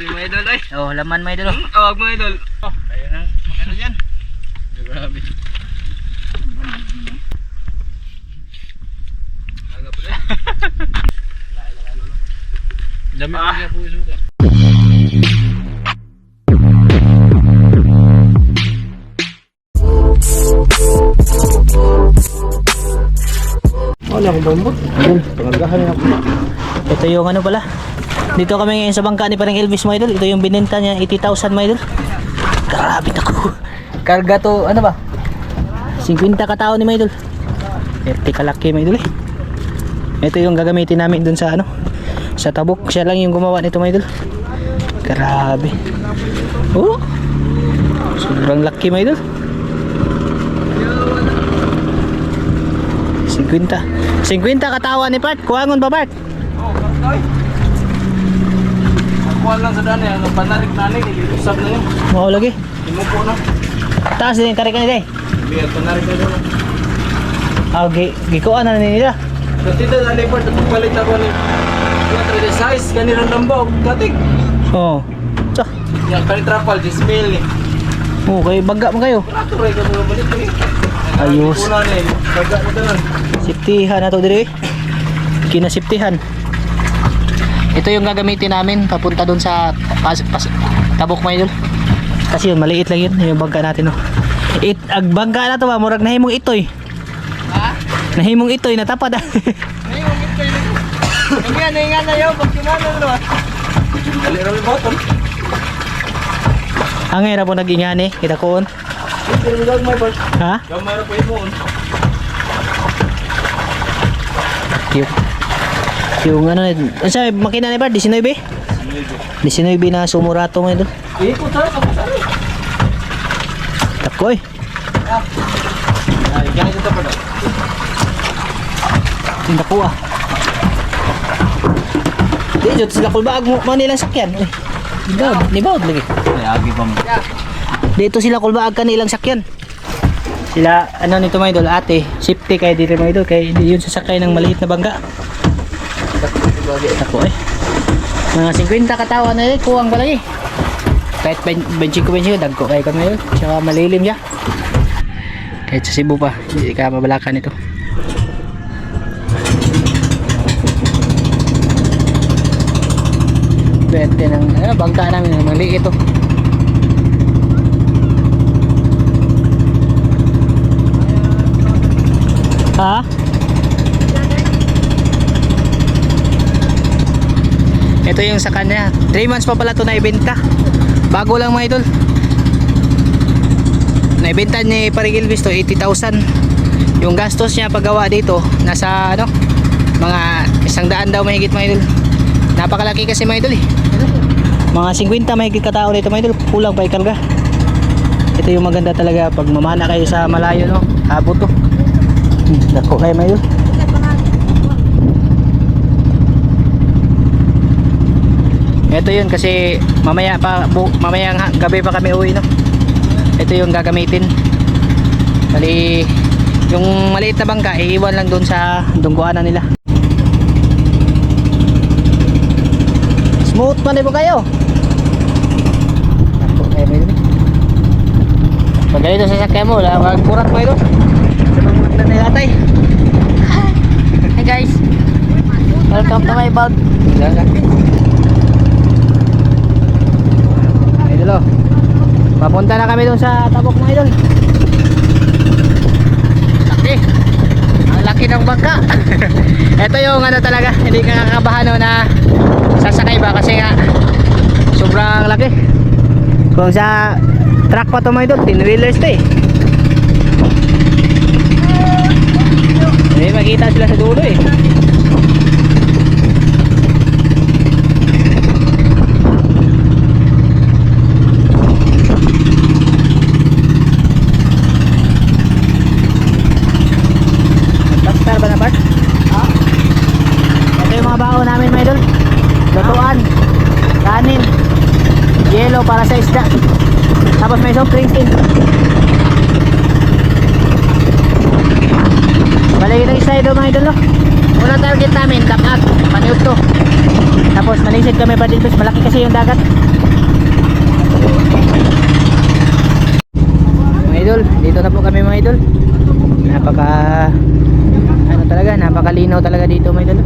Grabe mga idol ay. Oh, laman mga idol. Awag mga idol. Oh, tayo na. Ano yan? Grabe. Aga pala. Dami niya po suka. Wala akong bambot. Ayun, pangagahan ako. Ito yung ano pala. Dito kami ngayon sa bangka ni parang Elvis mga idol. Ito yung binenta niya, 80,000 mga idol. Grabe ako. Karga to, ano ba? 50 katao ni mga idol. 30 kalaki mga idol eh. Ito yung gagamitin namin dun sa ano, sa Tabuk. Siya lang yung gumawa nito mga idol. Grabe. Oh, sobrang laki mga idol. 50 katawan ni Part. Kuwangon pa Part. Oh, kakay. Akuan lang sa daan yan. Panarik-nanik. Ilusap na yun. Mau lagi. Imupo na. Taas din tarik ka nila eh. Biar panarik na doon. Gikuan na nila. Kasi ito na lipat at palit ako ni. Yung 3D size. Ganirang lambaw. Katig. Oo. So, Yan, kalit trapal. 10 mil ni. okay, baga mo kayo. Naturay ka mga balik ni. Ayos. Una ni. Baga mo tanan. Safetyhan na to dire. Kinasafetyhan. Ito yung gagamitin namin papunta doon sa Tabuk mga idol. Kasi yun, maliit lang yun. Yung bangka natin, no. Ag bangka na to ba? Murag nahimong itoy. Ha? Nahimong itoy, natapad ah. Nahimong itoy na. Nangyana na yun. Pag kumanan na. Dali rami bottom. Ang hirap po nag-ingani. Kita koon. Ha? Gamay na po yun. Yung ano, sa makina na ba? 19? 19 na sumurato ngayon doon. Ikot tayo. Takoy. Ay, ganito ito pa daw. Tinda ko ah. Dito sila kulbaag mo nilang sakyan. Ni Baud lagi. Ay, agi pa mo. Dito sila kulbaag kanilang sakyan. Sila ano nito mga idol, ate, safety kay dito mga idol, kay di yun sasakay ng maliit na bangka. Ako eh. Mga 50 katawan na rin, kuwang balagi. Kahit 25 dagko kay kami yun. Tsaka malilim siya. Kahit sa Cebu pa, hindi ka mabalakan ito. Pwede ng bangka namin, maliit ito. Ha? Ito yung sa kanya. 3 months pa pala ito naibenta. Bago lang mga idol. Naibenta ni Paring Elvis to 80,000. Yung gastos niya paggawa dito nasa ano, mga 100 daw mahigit mga idol. Napakalaki kasi mga idol eh. Mga 50 mahigit katao dito mga idol. Kulang pa ikarga. Ito yung maganda talaga pag mamana kayo sa malayo, no. Abot to. Dako kayo mga idol. Ito yun kasi mamaya gabi pa kami uwi, no. Ito yung gagamitin. Bali yung maliit na bangka iiwan lang doon sa dungguanan nila. Smooth pa rin po kayo. Dako kayo mga idol. Pag ganito sa sakya mo, magkurat mo ito. Sabang na nilatay. Hi guys, welcome to my vlog. Idol, papunta na kami dun sa Tabuk mga idol. Laki, ang laki ng bangka. Ito yung ano talaga, hindi ka kakabahan no, na sasakay ba kasi nga sobrang laki. Kung sa truck pa ito mga idol, 10 wheelers ito eh. Makita sila sa dulo eh. Pastar ba na part? Ha? Ito yung mga baon namin mga idol. Lutuan, kanin, yelo para sa isda. Tapos may soft drinks din. Balik na isa ito mga idol, no? Unang target namin, dapat Maniuto. Tapos Tapos manisid kami pa dito, malaki kasi yung dagat. Mga idol, dito na po kami mga idol. Napaka ano talaga, napakalinaw talaga dito mga idol.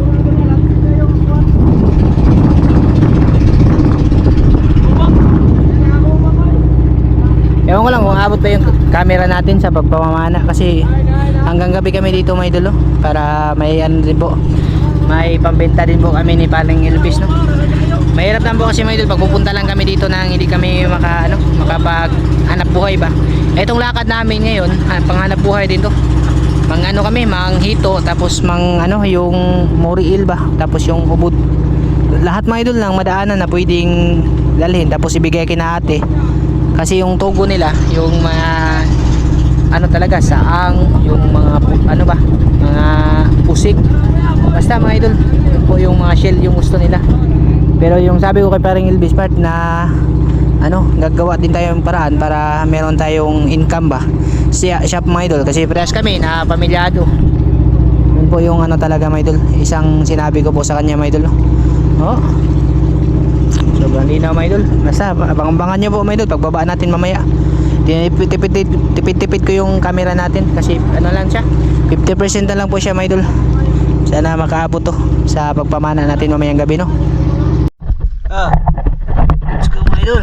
Ewan ko lang kung abot pa yung camera natin sa pagpamamana kasi hanggang gabi kami dito mga idol, para may ano din po, may pambenta din po kami ni Paring Elvis, no. Mahirap lang po kasi mga idol pag pupunta lang kami dito nang hindi kami makapag hanap buhay ba. Etong lakad namin ngayon, panghanap buhay din to. Mang kami, manghito, tapos yung Moriil ba, tapos yung ubod. Lahat mga idol lang madaanan na pwedeng dalhin, tapos ibigay kina ate. Kasi yung tugo nila, yung mga talaga saang, yung mga mga pusik. Basta mga idol, yun po yung mga shell yung gusto nila. Pero yung sabi ko kay Paring Elvis part na gagawa din tayong paraan para meron tayong income ba. Shop mga idol, kasi parehas kami na pamilyado. Yun po yung talaga mga idol, isang sinabi ko po sa kanya mga idol, no? Oh. Sobrang linaw mga idol. Basta abang-abangan nyo po mga idol pagbaba natin mamaya. Tipid ko yung camera natin kasi lang siya, 50% na lang po siya mga idol. Sana makaabot to sa pagpamana natin mamayang gabi, no? Let's go mga idol.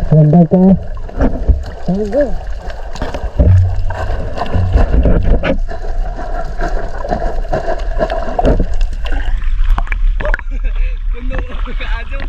Ganda ka. Ganda. Puno kaadyo.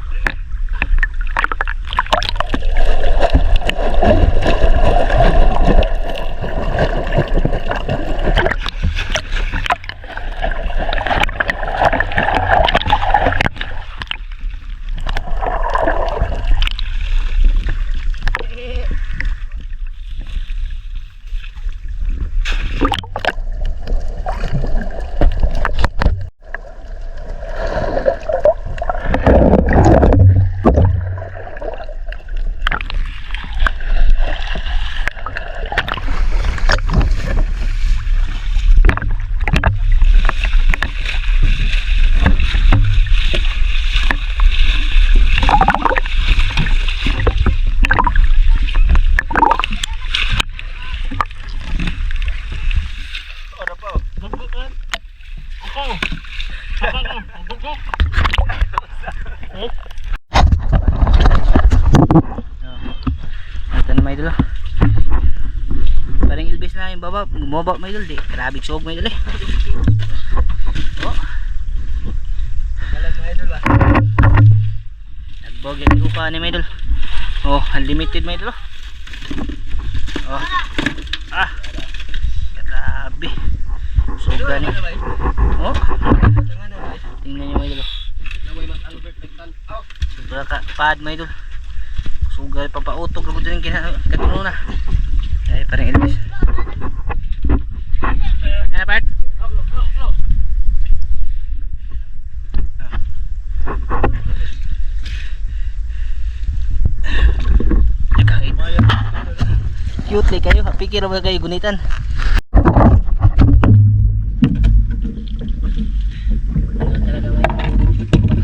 Ito na may idol. Parang ilbis na yung bumaba may idol. Di, grabe suog may idol eh. Oh. Galag mga idol ba? Nagbog yung upa ni may idol. Oh, unlimited may idol. Oh. Ah. Grabe. Suog gani. Oh. Tingnan nyo may idol. Sobra ka pad may idol. Sugal papautog lugod din katuno na. Ay parang ilbis. Ano part? Cute like kayo, pikir mo kayo gunitan.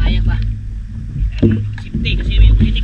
Ayak ba? Safety kasi may klinik.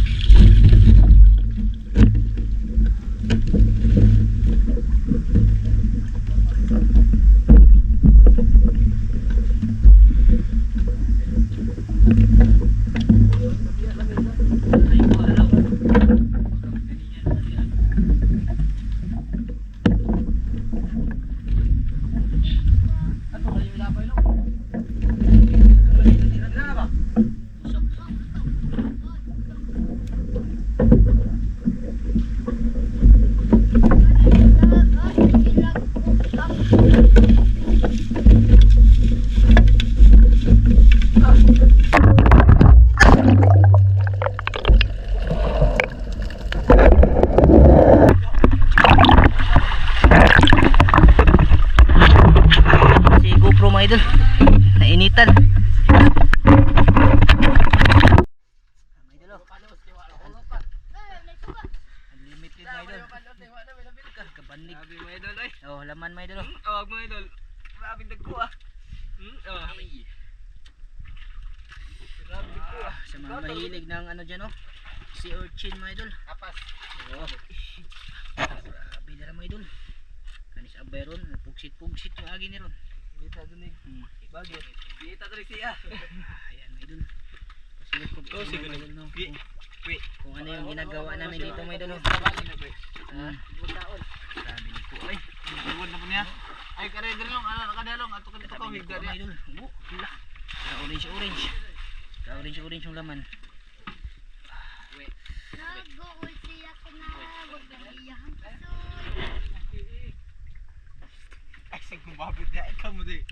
Idol, nainitan. Unlimited my idol. Kabanig. Oh, laman my idol. Awag mo idol. Grabe dagko ah. Oh. Grabe dagko ah. Sa mga mahilig ng ano dyan oh. Si urchin my idol. Kapas. Oh. Grabe na my idol. Kanis abay ron, pugsit-pugsit yung agi ni ron. Kita dun eh. Bagit. Kita dun siya. Ayan my idol. Pasilip ko po my idol no. Kung ano yung ginagawa namin dito my idol no. Grabe ni po ay. Iwan na po niya. Ay kare diri long ano kadalong ato kadto ko higda my idol. Oh, pula. Ka-orange. Ka-orange yung laman. Nag-uul siya ko na wag na iyahan ka ay sig mababit na ikaw mo di.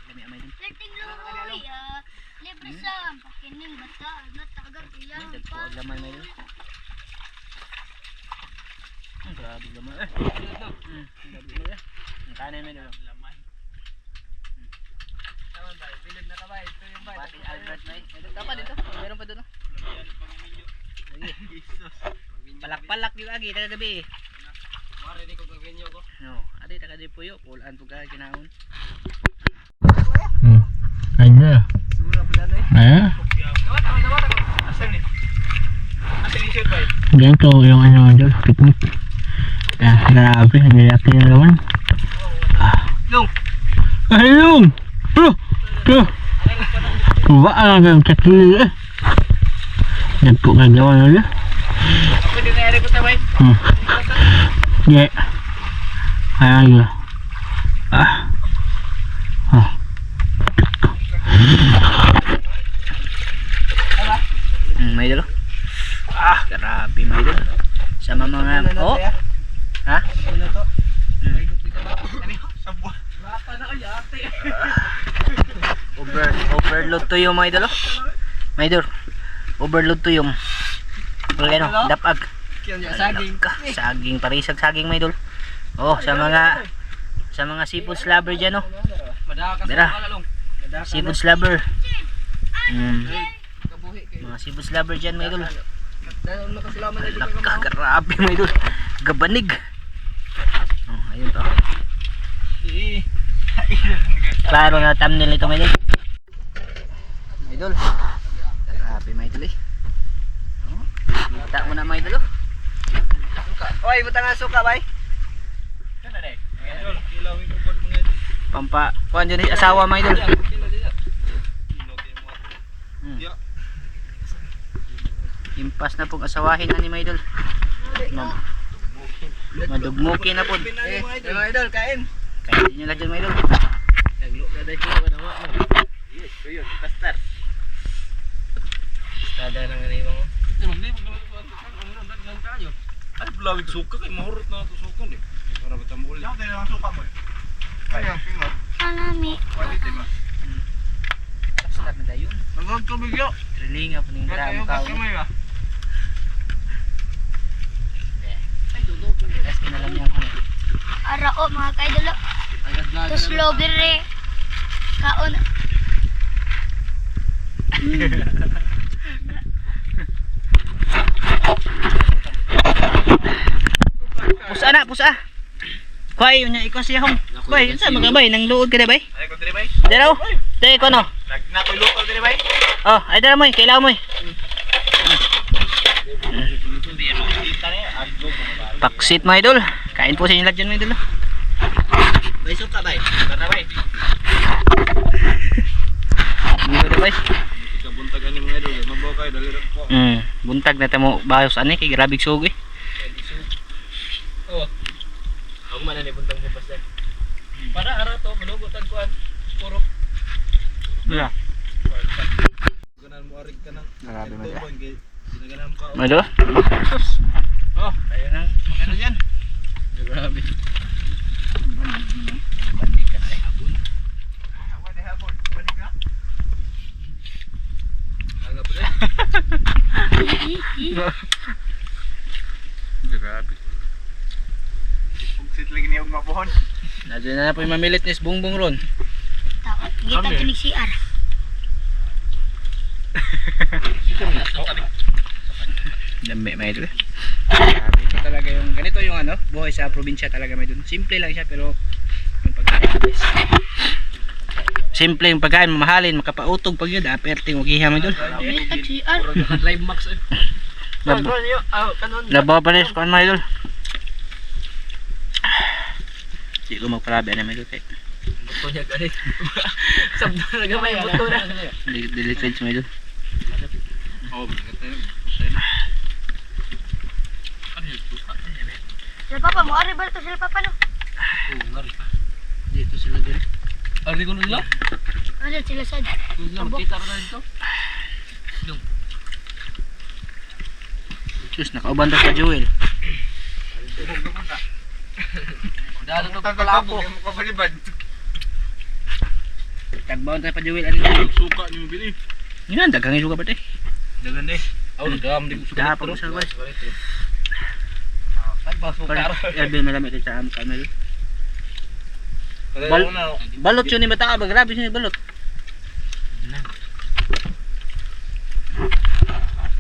Dami amay idol. Leting luhoy, libre sa pakining bata, natagal iyahan Dagko pa. ang laman my idol. Grabe laman eh. Ang kanin my idol. Laman. Tama ba? Bilog na ka ba? Ito yung ba? Pating Albert may. Tapa dito. Meron pa doon. Jesus. Palak-palak yung agi tagagabi. Mare di ko gaganyo ko. No, adi tagadi puyo, pulaan to ka kinaon. Ay ba? Sura pala na eh. Ay? Dawat ako. Asan ni? Ganito yung ano idol, picnic. Kaya grabe, nilaki na naman. Long. Ayun! Ba ang ang kakili eh. Nagpo ka gawa na yun. Ako din na ko tabay. Yeah. Ayun. May idol. Grabe may idol. Sama mga ha? Overload to yung mga idol. Mga idol. Overload to yung ano, dapag. Saging. Saging, parisag saging mga idol. Oh, sa mga seafood lover diyan oh. Dara. Seafood lover. Mga seafood lover diyan mga idol. Grabe mga idol. Gabanig. Oh, ayun to. Klaro na thumbnail ito mga idol. Idol. Grabe mga idol eh. Oh, kita mo na mga idol oh. Oy, butang nga suka bay. Pampa, kuan dyan asawa mga idol. Impas na pong asawahin na ni mga idol. Madugmuki na po. Mga idol, kain. Kain nyo lang dyan mga idol. Naglo na dahil ko na nawa mo. Yes, so yun, pastar. Pastada na nga na yung mga. Ay, bulawig suka kay mahurot na ito suka ni. Para batang uli. Yan, tayo ang suka mo eh. Ay, ang pingo. Alami. Quality ba? Start na dayon. Nagawag ka bigyo. Trilinga po ng drama ka. Tapos kinalam niya ako. Ara o mga kaidolo. Ito strawberry. Kaon. Pusa na, pusa. Kuhay, yun niya, ikaw siya hong. Bay, yun sa mga bay, nang luod ka na bay. Ay, ko diri bay. Daraw, daraw ko no. Nakoy local diri bay. Oh, ay daraw mo eh, kailangan mo eh. Paksit mga idol. Kain po sa inyo lahat dyan mga idol. Bay suka bay. Tara bay. Dito na bay. Ikabuntag ani mga idol, mabaw kay dali ra ko. Buntag na tamo bayos ani kay grabig sugi. Oh. Ako man na buntang ko pastor. Para ara to manugutan kuan. Puro. Wala. Ganan mo arig ka nang. Grabe man siya. Ginaganam ka. Mga idol. Oh, tayo nang magano diyan. Grabe. Bandikan ay habon. Habon ay habon. Bandikan. Aga pala. Grabe. Pugsit lagi niya og mabuhon. Nadyo na po yung mamilit ni Bungbong ron. Kita kinig CR. Dami mga idol. Grabe, ito talaga yung ganito yung ano, buhay sa probinsya talaga mga idol. Simple lang siya pero yung pagkain guys. Simple yung pagkain, mamahalin, makapautog pag yun, aperting ugihan mga idol. Kita CR. Drive max. Labaw pa rin sa mga idol. Hindi ko magparabi na mga idol kay. Buto niya gani. Sabdo na gamay buto na. Delete range mga idol. Oh, maganda. Sila papa mo, ari ba ito sila papa no? Oh, ngari pa. Dito sila din. Ari ko nila. Ano sila sa Nila makita ra dito. Sus, nakauban sa Joel. Dalo to pala po. Mo ka balibad. Tagbaon tayo pa Joel. Ano yun? Suka ni mo bili. Yan, dagang isuka ba tayo? Dagan eh. Oh, dam di ko Dahan pa mo sa guys. Tagba Para sukar. Erbil malamit sa aming kamel. Bal na. Balot yun ni Mata, grabe yun ni balot.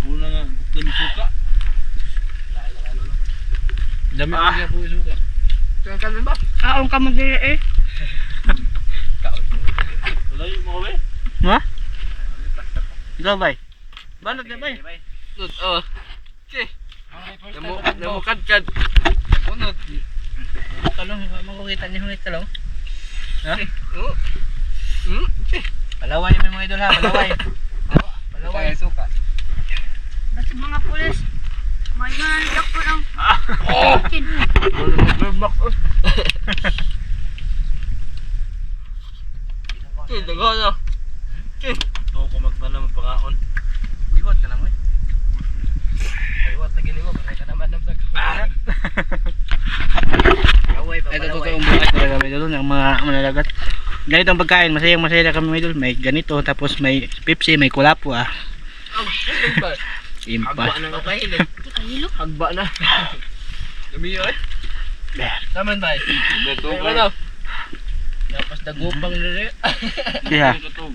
Una nga, dami suka. Dami niya po suka. Kaya kami ba? kaon ka mo diri eh. Wala yung mo ba? Ha? Ikaw bay? Balot na bay? Oh. Okay. Namukadkad. Unod. Talong, makukita niyo mga talong. Ha? Oo. Palaway may mga idol ha, palaway. Palaway suka. Basta mga pulis. May nanandak po ng chicken. Dago na. Ito ko magbanam pagkaon. Iwat ka lang eh. Iwat na gini mo, baray ka naman ng pagkakas. Palaway pa, Ito palaway. totoong buhay talaga mga idol, ng mga manalagat. Ganito ang pagkain, masaya na kami mga idol. May ganito, tapos may Pepsi, may kulapo ah. Hagba Impa. na nga kahilig. Di kahilo. Hagba na. Dami yun eh. Taman ba eh? Ito Ay, ano? Napas dagupang nire. Kaya, Ito.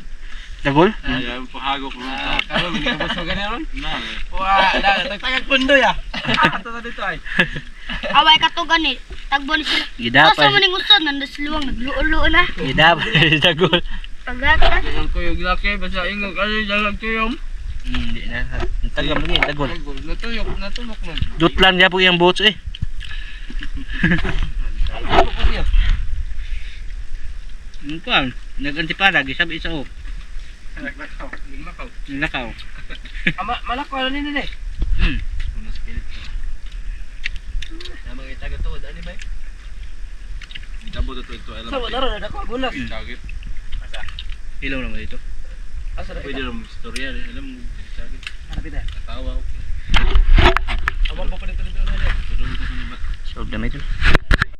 dagol? Ay, pahago ko na. Karon, hindi ka ba so ganyan ron? Na. Wah, tagag pundo ya. Ato na dito ay. Away ka to ganit. Tagbo ni sila. Gidapay. Asa mo ning usod nandas luwang nagluo-luo na. Gidapay, dagol. Tagata. Ang kuyog laki, basta ingog ano dalag tuyom. Hindi na. Ang tagam lagi, dagol. Natuyok, natulok na. Dutlan niya po yung boats eh. Ang kuwan, nag-antipara, gisabi isa o. Naglakaw, naglakaw. Nilakaw. Malakaw na nila eh. Hmm. Namang itaga to, ano ba? Dabot ito. Alam Sa wadaro na ako gulas. Sagit. Ilaw naman dito. Asa na Pwede ito? rin istorya. Alam mo. Sagit. Ano pita? Tawa. Awang pa pa dito na. Tulong ko sa nibat. Solve na ito.